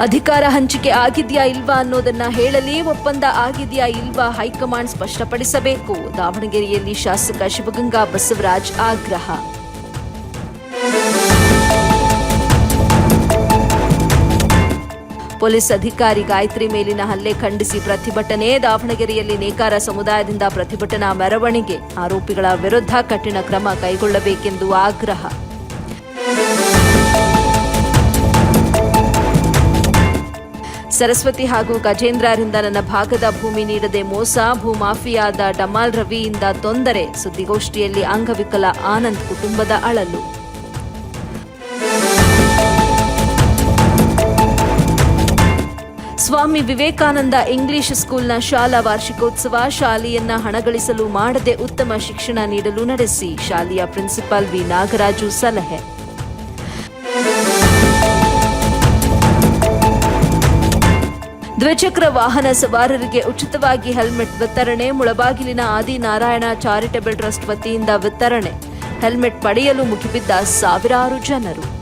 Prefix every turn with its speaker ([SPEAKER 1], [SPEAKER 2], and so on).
[SPEAKER 1] ಅಧಿಕಾರ ಹಂಚಿಕೆ ಆಗಿದೆಯಾ ಇಲ್ವಾ ಅನ್ನೋದನ್ನ ಹೇಳಲಿ, ಒಪ್ಪಂದ ಆಗಿದೆಯಾ ಇಲ್ವಾ ಹೈಕಮಾಂಡ್ ಸ್ಪಷ್ಟಪಡಿಸಬೇಕು. ದಾವಣಗೆರೆಯಲ್ಲಿ ಶಾಸಕ ಶಿವಗಂಗಾ ಬಸವರಾಜ್ ಆಗ್ರಹ. ಪೊಲೀಸ್ ಅಧಿಕಾರಿ ಗಾಯತ್ರಿ ಮೇಲಿನ ಹಲ್ಲೆ ಖಂಡಿಸಿ ಪ್ರತಿಭಟನೆ. ದಾವಣಗೆರೆಯಲ್ಲಿ ನೇಕಾರ ಸಮುದಾಯದಿಂದ ಪ್ರತಿಭಟನಾ ಮೆರವಣಿಗೆ. ಆರೋಪಿಗಳ ವಿರುದ್ಧ ಕಠಿಣ ಕ್ರಮ ಕೈಗೊಳ್ಳಬೇಕೆಂದು ಆಗ್ರಹ. ಸರಸ್ವತಿ ಹಾಗೂ ಗಜೇಂದ್ರರಿಂದ ನನ್ನ ಭಾಗದ ಭೂಮಿ ನೀಡದೆ ಮೋಸ, ಭೂಮಾಫಿಯಾದ ಡಮಾಲ್ ರವಿಯಿಂದ ತೊಂದರೆ. ಸುದ್ದಿಗೋಷ್ಠಿಯಲ್ಲಿ ಅಂಗವಿಕಲ ಆನಂದ್ ಕುಟುಂಬದ ಅಳಲು. ಸ್ವಾಮಿ ವಿವೇಕಾನಂದ ಇಂಗ್ಲಿಷ್ ಸ್ಕೂಲ್ನ ಶಾಲಾ ವಾರ್ಷಿಕೋತ್ಸವ. ಶಾಲೆಯನ್ನ ಹಣಗಳಿಸಲು ಮಾಡದೆ ಉತ್ತಮ ಶಿಕ್ಷಣ ನೀಡಲು ನಡೆಸಿ. ಶಾಲೆಯ ಪ್ರಿನ್ಸಿಪಾಲ್ ವಿ ನಾಗರಾಜು ಸಲಹೆ. ದ್ವಿಚಕ್ರ ವಾಹನ ಸವಾರರಿಗೆ ಉಚಿತವಾಗಿ ಹೆಲ್ಮೆಟ್ ವಿತರಣೆ. ಮುಳಬಾಗಿಲಿನ ಆದಿನಾರಾಯಣ ಚಾರಿಟಬಲ್ ಟ್ರಸ್ಟ್ ವತಿಯಿಂದ ವಿತರಣೆ. ಹೆಲ್ಮೆಟ್ ಪಡೆಯಲು ಮುಗಿಬಿದ್ದ ಸಾವಿರಾರು ಜನರು.